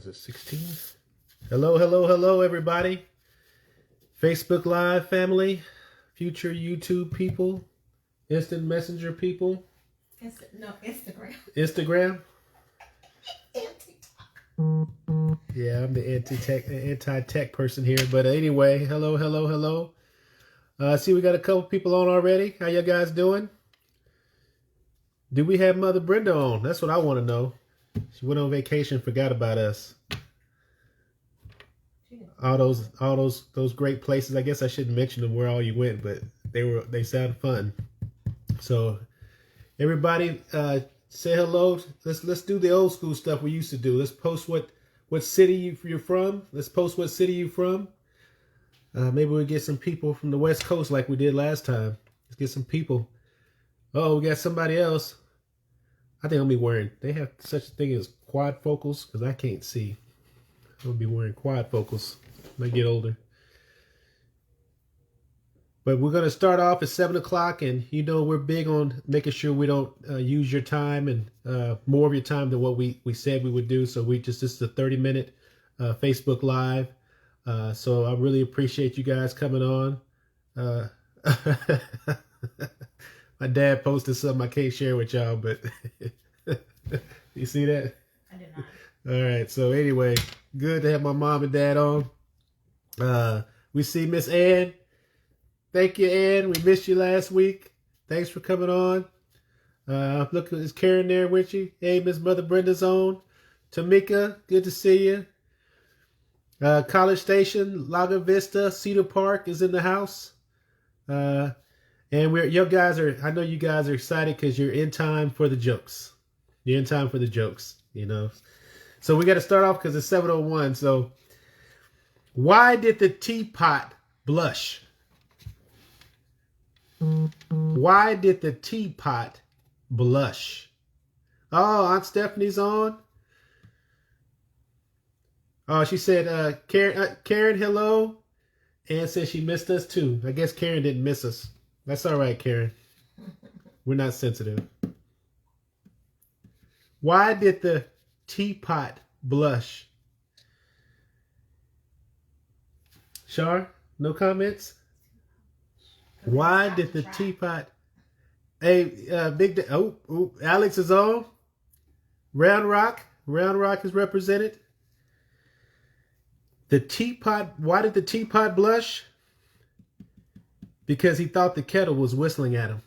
it 16? Hello, hello, hello, everybody. Facebook Live family, future YouTube people, instant messenger people. Instagram. Instagram? Anti-talk. Yeah, I'm the anti-tech person here. But anyway, hello, hello, hello. See, we got a couple people on already. How you guys doing? Do we have Mother Brenda on? That's what I want to know. She went on vacation, forgot about us. All those great places. I guess I shouldn't mention them where all you went, but they sound fun. So everybody, say hello. Let's do the old school stuff we used to do. Let's post what city you're from. Let's post what city you're from. Maybe we'll get some people from the West Coast like we did last time. Let's get some people. Oh, we got somebody else. I think I'll be wearing. They have such a thing as quadfocals because I can't see. I'll be wearing quadfocals when I get older. But we're going to start off at 7 o'clock, and you know we're big on making sure we don't use your time and more of your time than what we said we would do. So this is a 30-minute Facebook Live. So I really appreciate you guys coming on. My dad posted something I can't share with y'all, but you see that? I did not. All right. So anyway, good to have my mom and dad on. We see Miss Ann. Thank you, Ann. We missed you last week. Thanks for coming on. Look, is Karen there with you? Hey, Miss Mother Brenda's on. Tamika, good to see you. College Station, Lago Vista, Cedar Park is in the house. And I know you guys are excited because you're in time for the jokes. You're in time for the jokes, you know. So we got to start off because it's 7:01. So why did the teapot blush? Why did the teapot blush? Oh, Aunt Stephanie's on. Oh, she said, Karen, hello. And said she missed us too. I guess Karen didn't miss us. That's all right, Karen. We're not sensitive. Why did the teapot blush? Shar, no comments? Why did the teapot... Hey, Alex is on. Round Rock is represented. The teapot, why did the teapot blush? Because he thought the kettle was whistling at him.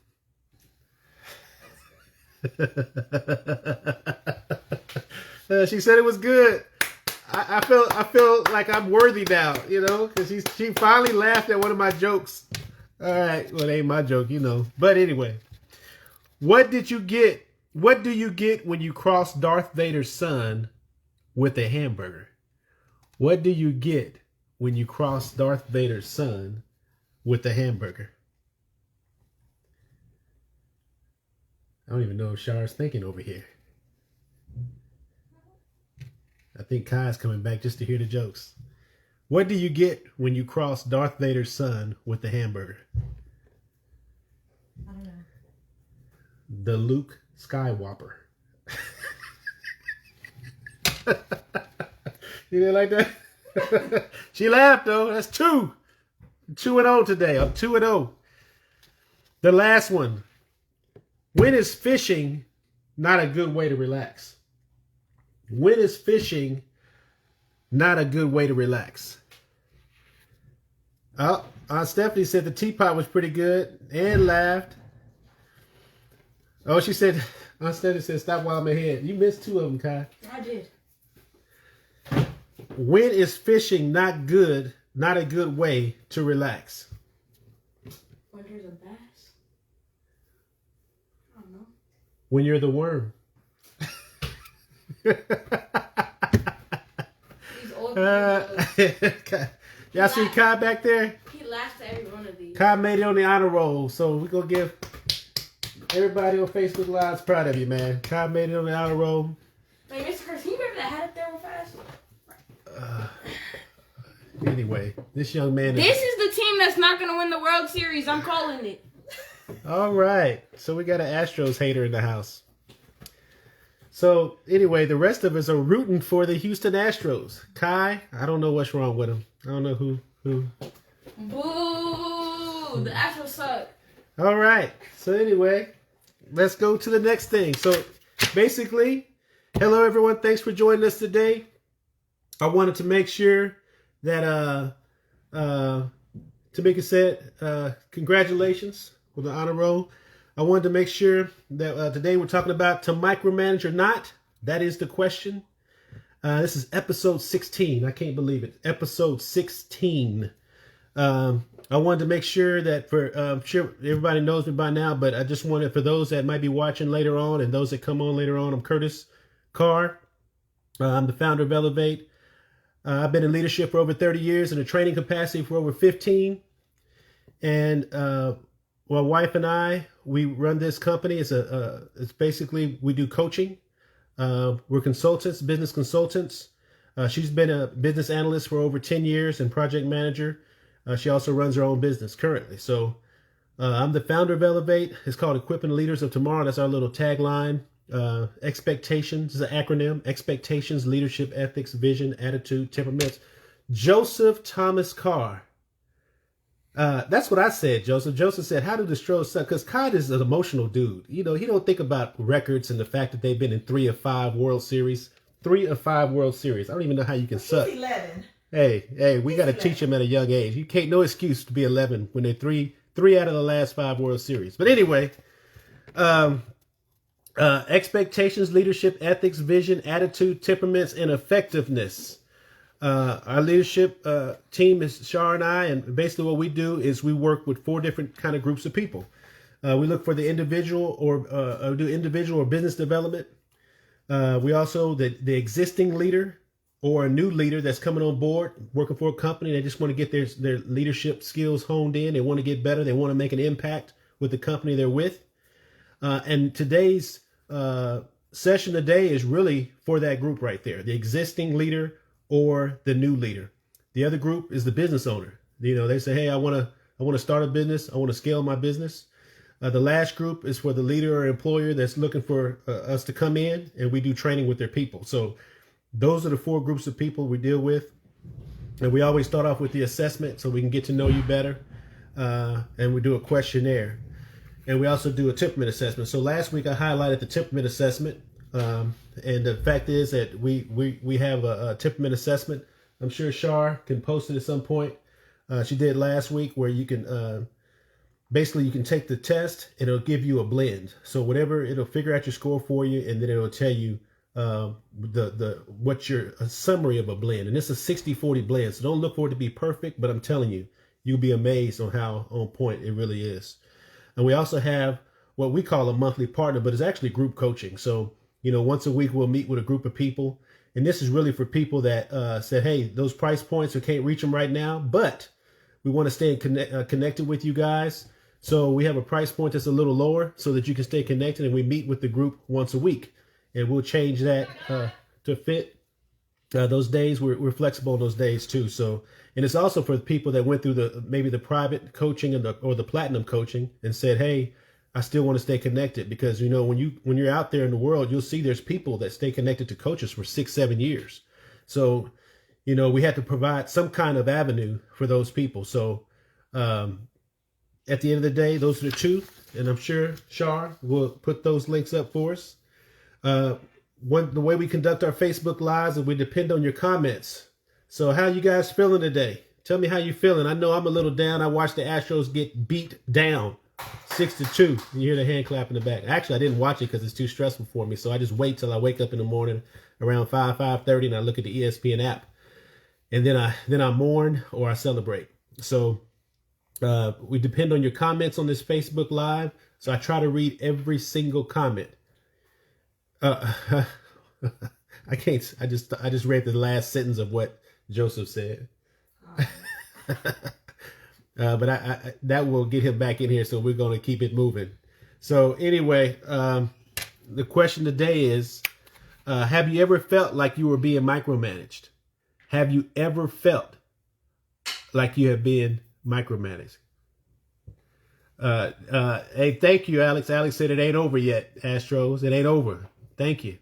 She said it was good. I feel like I'm worthy now, you know, because she finally laughed at one of my jokes. All right, well, it ain't my joke, you know. But anyway, what do you get when you cross Darth Vader's son with a hamburger? What do you get when you cross Darth Vader's son with a hamburger? I don't even know if Shar's thinking over here. I think Kai's coming back just to hear the jokes. What do you get when you cross Darth Vader's son with a hamburger? I don't know. The Luke Skywalker. You didn't like that? She laughed though. That's 2. 2-0 today. I'm 2-0. The last one. When is fishing not a good way to relax? When is fishing not a good way to relax? Oh, Aunt Stephanie said the teapot was pretty good and laughed. Oh, she said, Aunt Stephanie said, stop while I'm ahead. You missed 2 of them, Kai. I did. When is fishing not a good way to relax? When there's a bass? I don't know. When you're the worm. These old people. Y'all see Kai back there? He laughs at every one of these. Kai made it on the honor roll, so we're going to give everybody on Facebook Live's proud of you, man. Kai made it on the honor roll. Wait, Mr. Chris, can you remember that hat up there real fast? Anyway, this young man... This is the team that's not going to win the World Series. I'm calling it. All right. So we got an Astros hater in the house. So anyway, the rest of us are rooting for the Houston Astros. Kai, I don't know what's wrong with him. I don't know who. Boo! The Astros suck. All right. So anyway, let's go to the next thing. So basically, hello everyone. Thanks for joining us today. I wanted to make sure that Tamika said congratulations with the honor roll. I wanted to make sure that today we're talking about to micromanage or not. That is the question. This is episode 16. I can't believe it. Episode 16. I wanted to make sure that I'm sure everybody knows me by now, but I just wanted for those that might be watching later on and those that come on later on, I'm Curtis Carr. I'm the founder of E.L.E.V.A.T.E. I've been in leadership for over 30 years and a training capacity for over 15. And my wife and I, we run this company. It's basically, we do coaching. We're consultants, business consultants. She's been a business analyst for over 10 years and project manager. She also runs her own business currently. So I'm the founder of E.L.E.V.A.T.E. It's called Equipping Leaders of Tomorrow. That's our little tagline. Expectations is an acronym. Expectations, leadership, ethics, vision, attitude, temperaments. Joseph Thomas Carr. That's what I said, Joseph. Joseph said, how do the Stros suck? Because Kai is an emotional dude. You know, he don't think about records and the fact that they've been in 3 of 5 World Series. 3 of 5 World Series. I don't even know how you can suck. He's 11. Hey, we got to teach him at a young age. You can't, no excuse to be 11 when they're three out of the last 5 World Series. But anyway, expectations, leadership, ethics, vision, attitude, temperaments, and effectiveness. Our leadership team is Shar and I, and basically what we do is we work with 4 different kind of groups of people. We look for the individual or do individual or business development. We also the existing leader or a new leader that's coming on board, working for a company. They just want to get their leadership skills honed in. They want to get better. They want to make an impact with the company they're with. And today's session today is really for that group right there, the existing leader or the new leader. The other group is the business owner. You know, they say, hey, I want to start a business. I want to scale my business. The last group is for the leader or employer that's looking for us to come in and we do training with their people. So those are the 4 groups of people we deal with. And we always start off with the assessment so we can get to know you better. And we do a questionnaire. And we also do a temperament assessment. So last week I highlighted the temperament assessment. And the fact is that we have a temperament assessment. I'm sure Shar can post it at some point. She did last week where you can basically you can take the test and it'll give you a blend. So whatever, it'll figure out your score for you, and then it'll tell you what's your summary of a blend. And it's a 60-40 blend. So don't look for it to be perfect, but I'm telling you, you'll be amazed on how on point it really is. And we also have what we call a monthly partner, but it's actually group coaching. So, you know, once a week we'll meet with a group of people. And this is really for people that said, hey, those price points, we can't reach them right now, but we want to stay connected with you guys. So we have a price point that's a little lower so that you can stay connected. And we meet with the group once a week. And we'll change that to fit those days. We're flexible on those days too. So, and it's also for the people that went through maybe the private coaching or the platinum coaching and said, hey, I still want to stay connected, because, you know, when you're out there in the world, you'll see there's people that stay connected to coaches for 6-7 years. So, you know, we have to provide some kind of avenue for those people. So at the end of the day, those are the 2. And I'm sure Shar will put those links up for us. The way we conduct our Facebook Lives is we depend on your comments. So how you guys feeling today? Tell me how you feeling. I know I'm a little down. I watched the Astros get beat down 6-2. You hear the hand clap in the back. Actually, I didn't watch it because it's too stressful for me. So I just wait till I wake up in the morning around 5:30 and I look at the ESPN app. And then I mourn or I celebrate. So we depend on your comments on this Facebook Live. So I try to read every single comment. I can't. I just read the last sentence of what Joseph said. But I that will get him back in here, so we're going to keep it moving. So anyway, the question today is, have you ever felt like you were being micromanaged? Have you ever felt like you have been micromanaged? Hey, thank you, Alex. Alex said it ain't over yet, Astros. It ain't over. Thank you.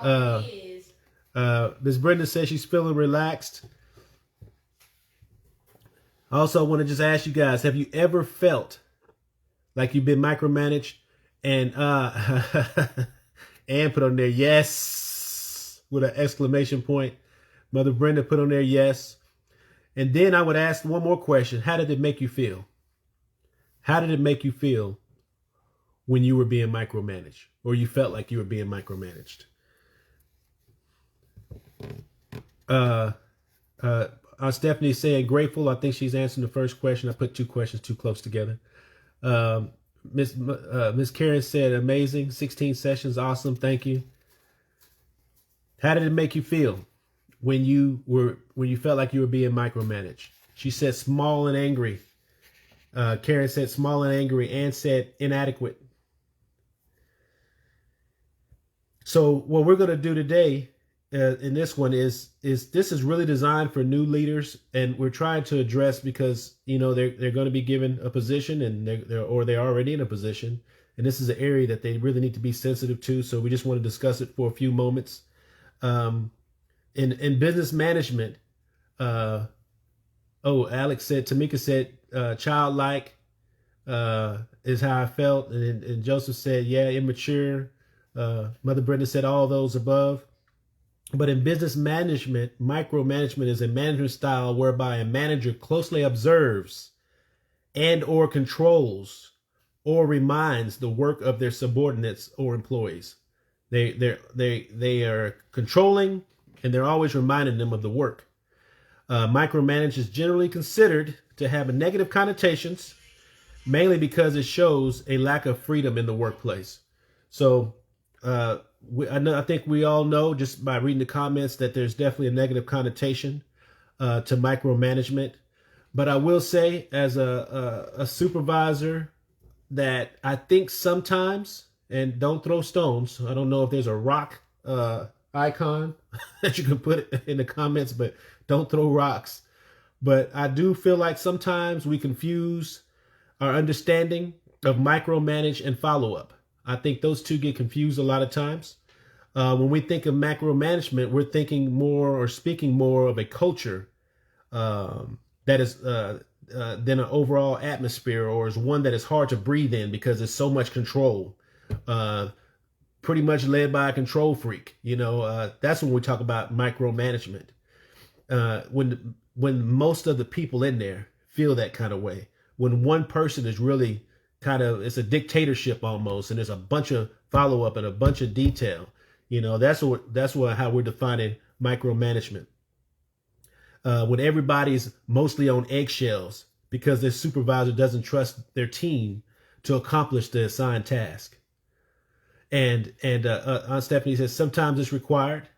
Is. Ms. Brenda says she's feeling relaxed. I also want to just ask you guys, have you ever felt like you've been micromanaged? And Ann put on there, yes, with an exclamation point. Mother Brenda put on there, yes. And then I would ask one more question. How did it make you feel? How did it make you feel when you were being micromanaged, or you felt like you were being micromanaged? Stephanie saying grateful. I think she's answering the first question. I put two questions too close together. Miss Karen said amazing. 16 sessions. Awesome. Thank you. How did it make you feel when you felt like you were being micromanaged? She said small and angry. Karen said small and angry. Ann said inadequate. So what we're going to do today in this one is this is really designed for new leaders, and we're trying to address, because they're going to be given a position, and they're already in a position, and this is an area that they really need to be sensitive to. So we just want to discuss it for a few moments. In business management, Alex said, Tamika said, childlike is how I felt, and Joseph said, yeah, immature. Mother Brenda said all those above. But in business management, micromanagement is a management style whereby a manager closely observes and or controls or reminds the work of their subordinates or employees. They are controlling, and they're always reminding them of the work. Micromanage is generally considered to have negative connotations, mainly because it shows a lack of freedom in the workplace. So I think we all know just by reading the comments that there's definitely a negative connotation to micromanagement. But I will say, as a supervisor, that I think sometimes, and don't throw stones, I don't know if there's a rock icon that you can put in the comments, but don't throw rocks. But I do feel like sometimes we confuse our understanding of micromanage and follow-up. I think those two get confused a lot of times. When we think of macromanagement, we're thinking more or speaking more of a culture that is than an overall atmosphere, or is one that is hard to breathe in because there's so much control. Pretty much led by a control freak. That's when we talk about micromanagement. When most of the people in there feel that kind of way. When one person is really it's a dictatorship almost, and there's a bunch of follow-up and a bunch of detail. That's how we're defining micromanagement. When everybody's mostly on eggshells because their supervisor doesn't trust their team to accomplish the assigned task. And Aunt Stephanie says sometimes it's required.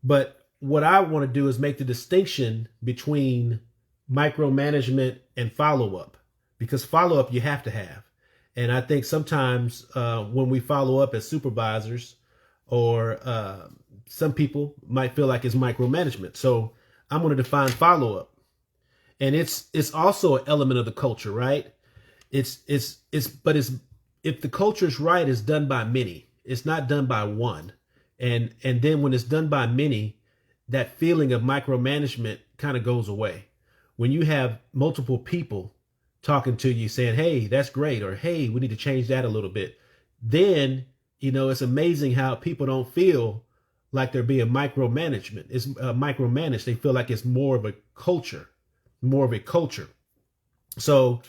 But what I want to do is make the distinction between micromanagement and follow-up, because follow-up you have to have. And I think sometimes when we follow up as supervisors, or some people might feel like it's micromanagement. So I'm going to define follow-up. And it's also an element of the culture, right? But if the culture is right, it's done by many. It's not done by one. And then when it's done by many, that feeling of micromanagement kind of goes away. When you have multiple people talking to you saying, hey, that's great, or hey, we need to change that a little bit, then, it's amazing how people don't feel like they're being micromanaged. They feel like it's more of a culture. So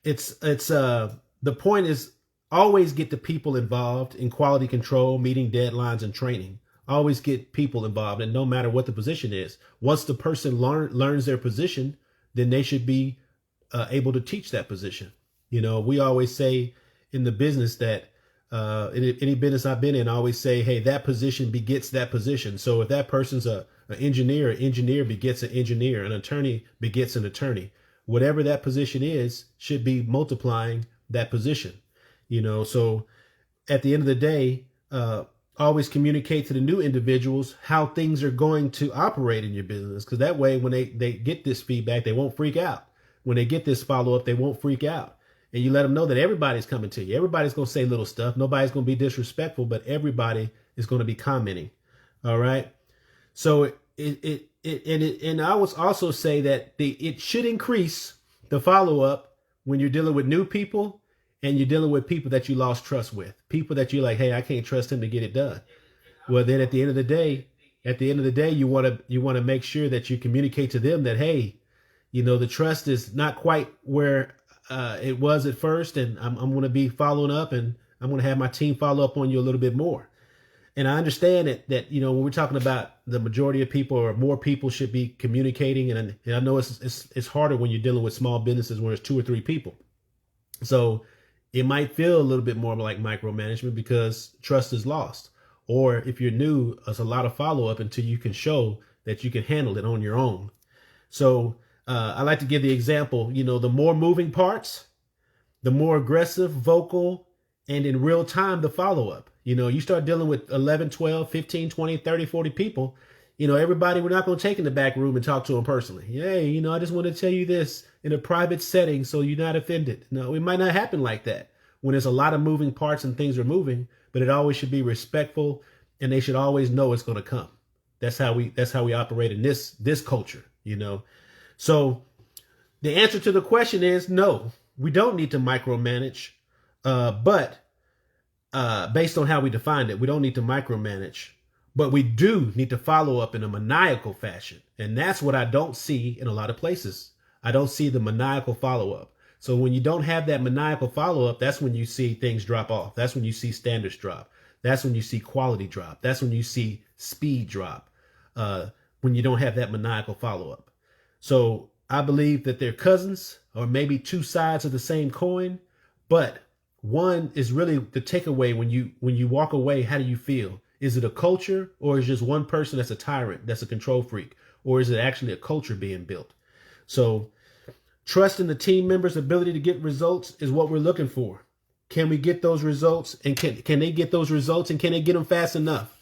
it's the point is always get the people involved in quality control, meeting deadlines, and training. Always get people involved, and no matter what the position is, once the person learns their position, then they should be able to teach that position. We always say in the business that in any business I've been in, I always say, hey, that position begets that position. So if that person's an engineer begets an engineer, an attorney begets an attorney. Whatever that position is should be multiplying that position. So at the end of the day, always communicate to the new individuals how things are going to operate in your business, because that way when they get this feedback, they won't freak out. When they get this follow-up, they won't freak out. and you let them know that everybody's coming to you. Everybody's going to say little stuff. Nobody's going to be disrespectful, but everybody is going to be commenting. All right. So and I would also say that it should increase the follow up when you're dealing with new people and you're dealing with people that you lost trust with, people that you're like, hey, I can't trust him to get it done. Well, then at the end of the day, you want to make sure that you communicate to them that, hey, the trust is not quite where it was at first, and I'm going to be following up, and I'm going to have my team follow up on you a little bit more. And I understand that when we're talking about the majority of people or more people should be communicating, and I know it's harder when you're dealing with small businesses where it's 2 or 3 people. So it might feel a little bit more like micromanagement because trust is lost. Or if you're new, there's a lot of follow up until you can show that you can handle it on your own. So I like to give the example, the more moving parts, the more aggressive, vocal, and in real time, the follow up. You start dealing with 11, 12, 15, 20, 30, 40 people. Everybody, we're not going to take in the back room and talk to them personally. Hey, I just want to tell you this in a private setting so you're not offended. No, it might not happen like that when there's a lot of moving parts and things are moving, but it always should be respectful and they should always know it's going to come. That's how we operate in this culture, So the answer to the question is no, we don't need to micromanage, but based on how we defined it, we don't need to micromanage, but we do need to follow up in a maniacal fashion. And that's what I don't see in a lot of places. I don't see the maniacal follow up. So when you don't have that maniacal follow up, that's when you see things drop off. That's when you see standards drop. That's when you see quality drop. That's when you see speed drop. When you don't have that maniacal follow up. So I believe that they're cousins or maybe 2 sides of the same coin, but one is really the takeaway. When you walk away, how do you feel? Is it a culture, or is just one person that's a tyrant, that's a control freak, or is it actually a culture being built? So trust in the team members' ability to get results is what we're looking for. Can we get those results, and can they get those results, and can they get them fast enough?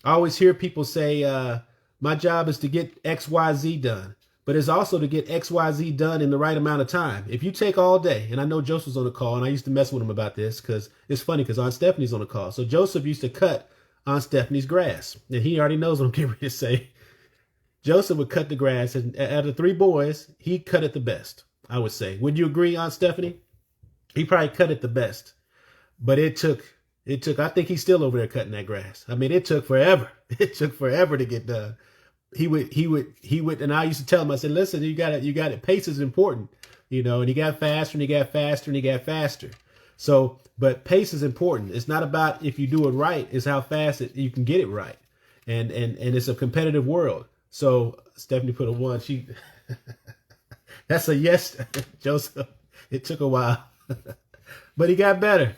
I always hear people say, my job is to get XYZ done. But it's also to get XYZ done in the right amount of time. If you take all day, and I know Joseph's on the call, and I used to mess with him about this because it's funny because Aunt Stephanie's on the call. So Joseph used to cut Aunt Stephanie's grass. And he already knows what I'm getting ready to say. Joseph would cut the grass, and out of 3 boys, he cut it the best, I would say. Would you agree, Aunt Stephanie? He probably cut it the best. But it took, I think he's still over there cutting that grass. I mean, it took forever. It took forever to get done. He would, and I used to tell him, I said, listen, you got it. Pace is important, and he got faster and he got faster and he got faster. So, but pace is important. It's not about if you do it right, it's how fast you can get it right. And it's a competitive world. So Stephanie put a 1. That's a yes, Joseph. It took a while, but he got better.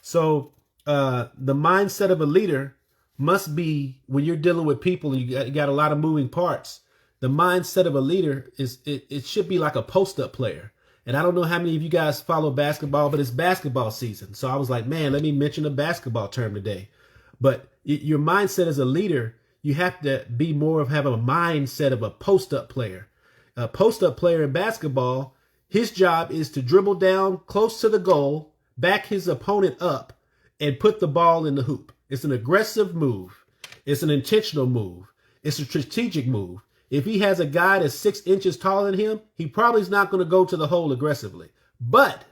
So, the mindset of a leader must be, when you're dealing with people and you got a lot of moving parts, the mindset of a leader is it should be like a post-up player. And I don't know how many of you guys follow basketball, but it's basketball season. So I was like, man, let me mention a basketball term today. But your mindset as a leader, you have to be have a mindset of a post-up player. A post-up player in basketball, his job is to dribble down close to the goal, back his opponent up, and put the ball in the hoop. It's an aggressive move. It's an intentional move. It's a strategic move. If he has a guy that's 6 inches taller than him, he probably is not going to go to the hole aggressively. But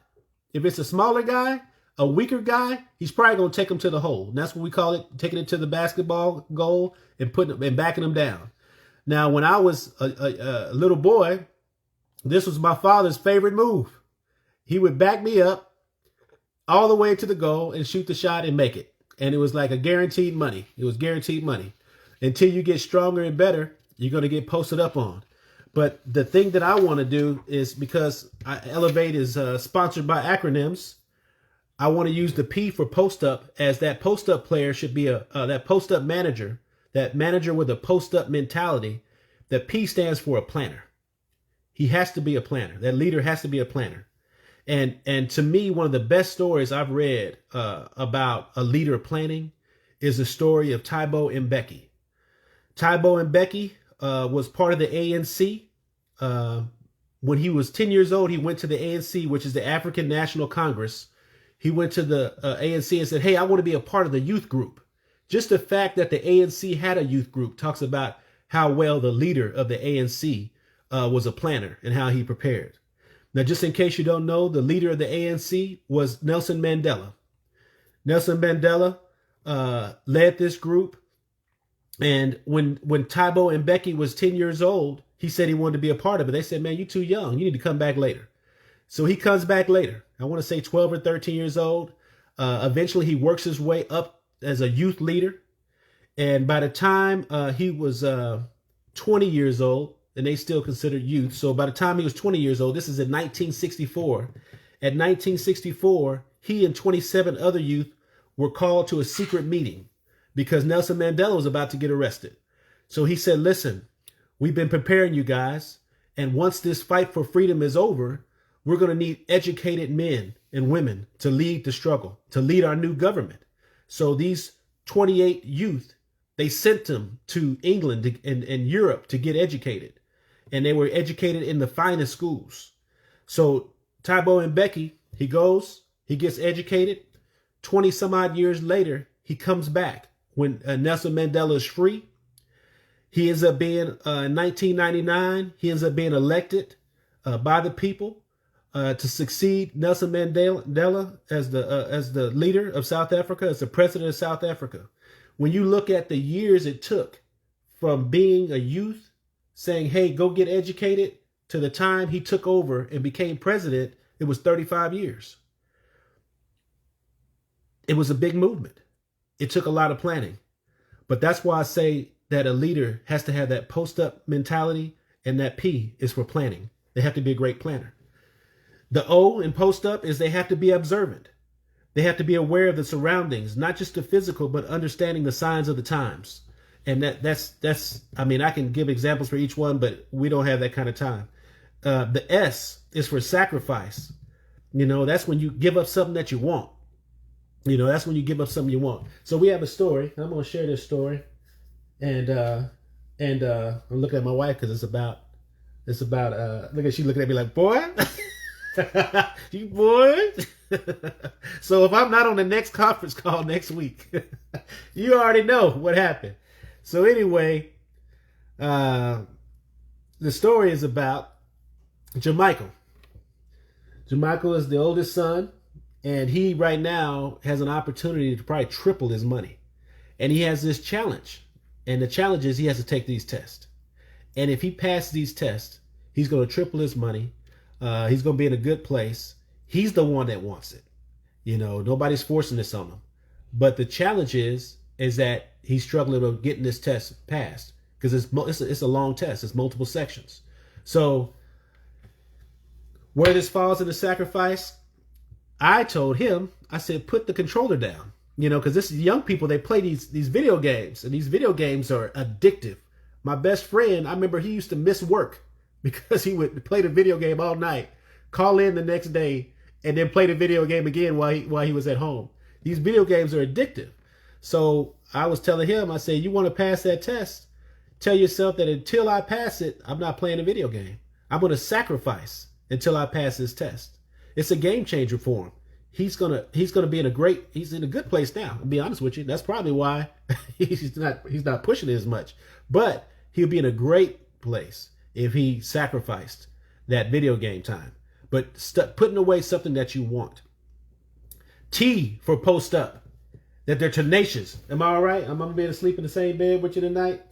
if it's a smaller guy, a weaker guy, he's probably going to take him to the hole. And that's what we call it, taking it to the basketball goal and backing him down. Now, when I was a little boy, this was my father's favorite move. He would back me up all the way to the goal and shoot the shot and make it. And it was like a guaranteed money. It was guaranteed money. Until you get stronger and better, you're going to get posted up on. But the thing that I want to do is, because Elevate is sponsored by acronyms, I want to use the P for post up, as that post up player should be that post up manager, that manager with a post up mentality. The P stands for a planner. He has to be a planner. That leader has to be a planner. And to me, one of the best stories I've read about a leader planning is the story of Tybo and Becky. Tybo and Becky was part of the ANC. when he was 10 years old, he went to the ANC, which is the African National Congress. He went to the ANC and said, hey, I want to be a part of the youth group. Just the fact that the ANC had a youth group talks about how well the leader of the ANC was a planner and how he prepared. Now, just in case you don't know, the leader of the ANC was Nelson Mandela. Nelson Mandela led this group. And when Thabo Mbeki was 10 years old, he said he wanted to be a part of it. They said, man, you're too young. You need to come back later. So he comes back later. I want to say 12 or 13 years old. Eventually, he works his way up as a youth leader. And by the time he was 20 years old, and they still considered youth. So by the time he was 20 years old, this is in 1964. At 1964, he and 27 other youth were called to a secret meeting because Nelson Mandela was about to get arrested. So he said, listen, we've been preparing you guys. And once this fight for freedom is over, we're going to need educated men and women to lead the struggle, to lead our new government. So these 28 youth, they sent them to England and Europe to get educated. And they were educated in the finest schools. So Thabo Mbeki, he goes, he gets educated. 20 some odd years later, he comes back when Nelson Mandela is free. He ends up being, in 1999, he ends up being elected by the people to succeed Nelson Mandela as the leader of South Africa, as the president of South Africa. When you look at the years it took from being a youth, saying, hey, go get educated, to the time he took over and became president, it was 35 years. It was a big movement. It took a lot of planning. But that's why I say that a leader has to have that post-up mentality, and that P is for planning. They have to be a great planner. The O in post-up is they have to be observant. They have to be aware of the surroundings, not just the physical, but understanding the signs of the times. And that's I mean, I can give examples for each one, but we don't have that kind of time. The S is for sacrifice. You know, that's when you give up something that you want. You know, that's when you give up something you want. So we have a story. I'm going to share this story. And I'm looking at my wife because it's about, look at, she looking at me like, boy, you boy. So if I'm not on the next conference call next week, you already know what happened. So anyway, the story is about Jermichael. Jermichael is the oldest son, and he right now has an opportunity to probably triple his money. And he has this challenge. And the challenge is he has to take these tests. And if he passes these tests, he's going to triple his money. He's going to be in a good place. He's the one that wants it. You know, nobody's forcing this on him. But the challenge is that he's struggling with getting this test passed because it's a long test. It's multiple sections. So where this falls in the sacrifice, I told him, I said, put the controller down. You know, because this is young people, they play these video games, and these video games are addictive. My best friend, I remember he used to miss work because he would play the video game all night, call in the next day, and then play the video game again while he was at home. These video games are addictive. So I was telling him, I said, you want to pass that test? Tell yourself that until I pass it, I'm not playing a video game. I'm going to sacrifice until I pass this test. It's a game changer for him. He's gonna be he's in a good place now. I'll be honest with you. That's probably why he's not pushing it as much. But he'll be in a great place if he sacrificed that video game time. But putting away something that you want. T for post up. That they're tenacious. Am I all right? I'm gonna be able to sleep in the same bed with you tonight?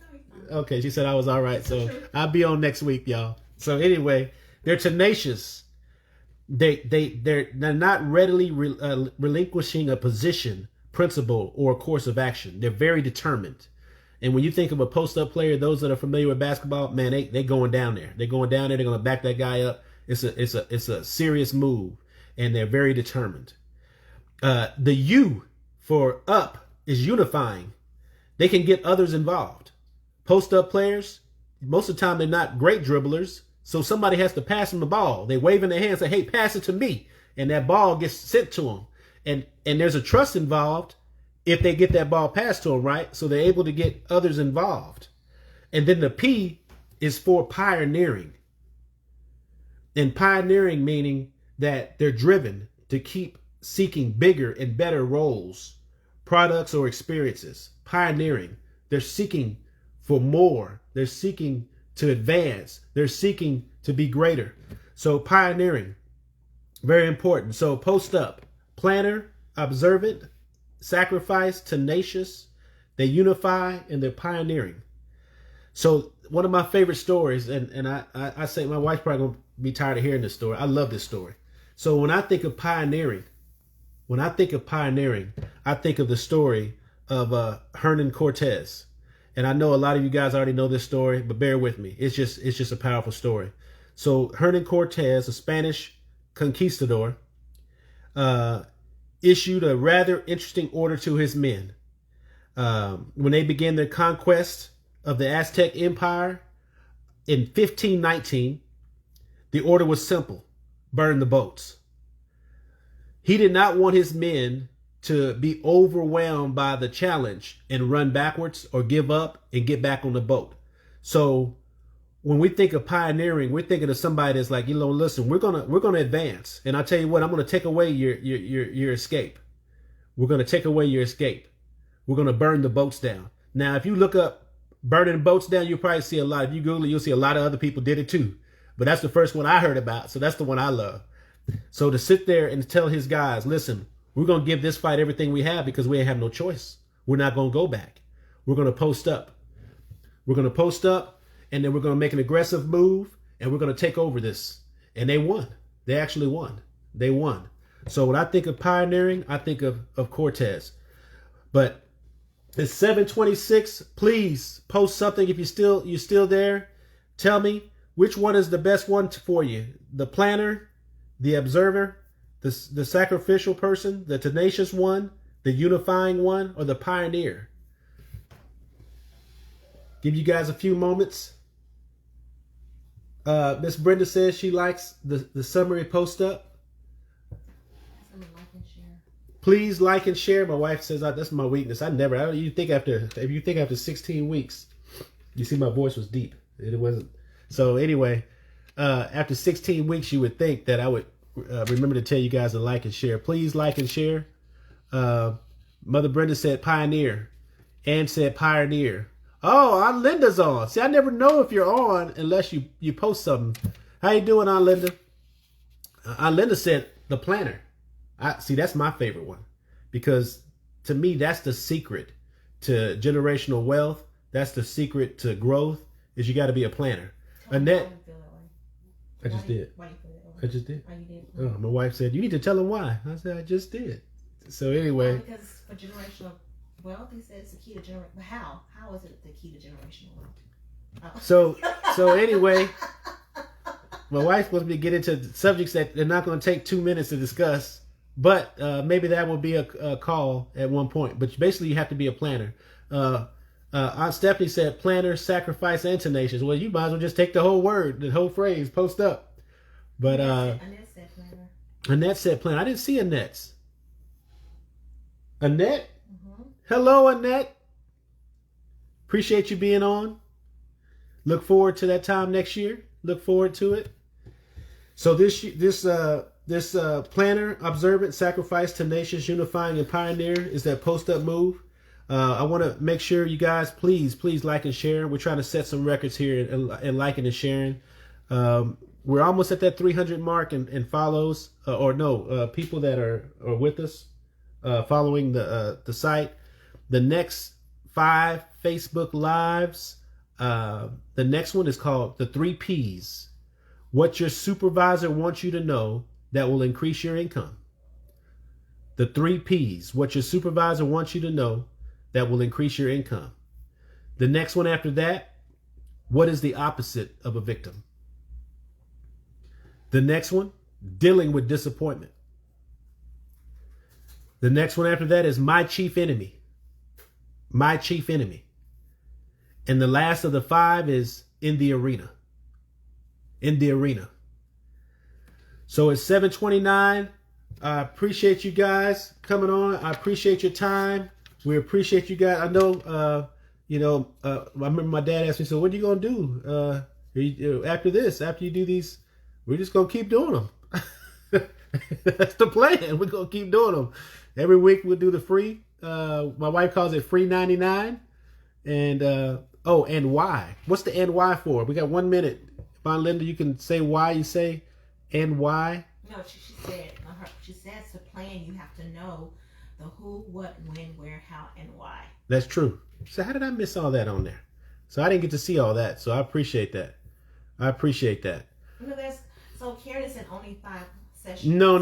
Okay, she said I was all right. So I'll be on next week, y'all. So anyway, they're tenacious. They're not readily relinquishing a position, principle, or a course of action. They're very determined. And when you think of a post-up player, those that are familiar with basketball, man, they going down there. They're going down there. They're going to back that guy up. It's a serious move, and they're very determined. The U for up is unifying. They can get others involved. Post-up players, most of the time, they're not great dribblers. So somebody has to pass them the ball. They wave in their hands, say, hey, pass it to me. And that ball gets sent to them. And there's a trust involved if they get that ball passed to them, right? So they're able to get others involved. And then the P is for pioneering. And pioneering meaning that they're driven to keep seeking bigger and better roles, products, or experiences. Pioneering. They're seeking for more. They're seeking to advance. They're seeking to be greater. So pioneering, very important. So post up, planner, observant, sacrifice, tenacious. They unify and they're pioneering. So one of my favorite stories, and I say my wife's probably gonna be tired of hearing this story. I love this story. So when I think of pioneering, I think of the story of Hernan Cortez. And I know a lot of you guys already know this story, but bear with me. It's just a powerful story. So Hernan Cortez, a Spanish conquistador, issued a rather interesting order to his men. When they began their conquest of the Aztec Empire in 1519, the order was simple: burn the boats. He did not want his men to be overwhelmed by the challenge and run backwards or give up and get back on the boat. So when we think of pioneering, we're thinking of somebody that's like, listen, we're gonna advance, and I'll tell you what, I'm gonna take away your escape. We're gonna take away your escape. We're gonna burn the boats down. Now, if you look up burning boats down, you'll probably see a lot. If you Google it, you'll see a lot of other people did it too. But that's the first one I heard about, so that's the one I love. So to sit there and tell his guys, listen, we're going to give this fight everything we have because we have no choice. We're not going to go back. We're going to post up. We're going to post up, and then we're going to make an aggressive move, and we're going to take over this. And they won. They actually won. They won. So when I think of pioneering, I think of Cortez. But it's 7:26. Please post something if you're still there. Tell me which one is the best one for you. The planner, the observer, the sacrificial person, the tenacious one, the unifying one, or the pioneer. Give you guys a few moments. Miss Brenda says she likes the summary post up. Please like and share. My wife says that's my weakness. If you think after 16 weeks, you see my voice was deep. It wasn't. So anyway, after 16 weeks, you would think that I would remember to tell you guys to like and share. Please like and share. Mother Brenda said pioneer. Ann said pioneer. Oh, Aunt Linda's on. See, I never know if you're on unless you post something. How you doing, Aunt Linda? Aunt Linda said the planner. See, that's my favorite one, because to me, that's the secret to generational wealth. That's the secret to growth, is you got to be a planner. Annette, I just did. Why you feel that way? I just did. Oh, you did. Oh, my wife said, you need to tell them why. I said, I just did. So anyway. Because for generational wealth, he said it's the key to generation. But how? How is it the key to generational wealth? Oh. So anyway, my wife's supposed to get into subjects that they're not going to take 2 minutes to discuss. But maybe that will be a call at one point. But basically, you have to be a planner. Aunt Stephanie said planner, sacrifice, and tenacious. Well, you might as well just take the whole word, the whole phrase, post up. But Annette said planner. Annette said planner. I didn't see Annette's. Annette? Mm-hmm. Hello, Annette. Appreciate you being on. Look forward to that time next year. Look forward to it. So this planner, observant, sacrifice, tenacious, unifying, and pioneer is that post-up move. I want to make sure you guys, please like and share. We're trying to set some records here and liking and sharing. We're almost at that 300 mark and follows, people that are with us following the site. The next 5 Facebook Lives, the next one is called the 3 Ps. What your supervisor wants you to know that will increase your income. The 3 Ps, what your supervisor wants you to know that will increase your income. The next one after that, what is the opposite of a victim? The next one, dealing with disappointment. The next one after that is my chief enemy. My chief enemy. And the last of the 5 is in the arena. In the arena. So it's 7:29. I appreciate you guys coming on. I appreciate your time. We appreciate you guys. I know, I remember my dad asked me, so what are you going to do after this, after you do these we're just gonna keep doing them. That's the plan. We're gonna keep doing them. Every week we'll do the free. My wife calls it free 99. And and why? What's the and why for? We got 1 minute. Von Linda, you can say why you say and why. No, she said. She says to plan, you have to know the who, what, when, where, how, and why. That's true. So how did I miss all that on there? So I didn't get to see all that. So I appreciate that. No, Karen is in only 5 sessions. No.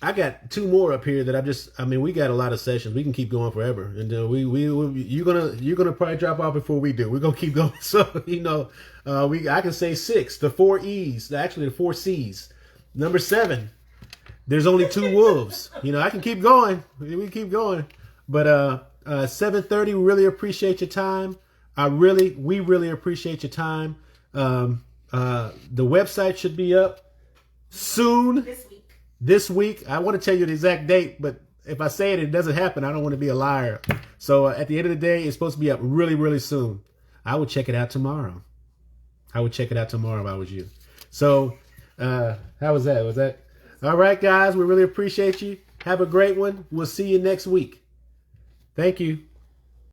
I got 2 more up here that we got a lot of sessions. We can keep going forever. And you're gonna probably drop off before we do. We're gonna keep going. So I can say 6, the 4 E's, actually the 4 C's. Number 7, there's only 2 wolves. I can keep going. We keep going. But 7:30, we really appreciate your time. We really appreciate your time. The website should be up soon. This week. I want to tell you the exact date, but if I say it doesn't happen, I don't want to be a liar. So at the end of the day, it's supposed to be up really, really soon. I would check it out tomorrow. If I was you. So how was that? All right, guys. We really appreciate you. Have a great one. We'll see you next week. Thank you.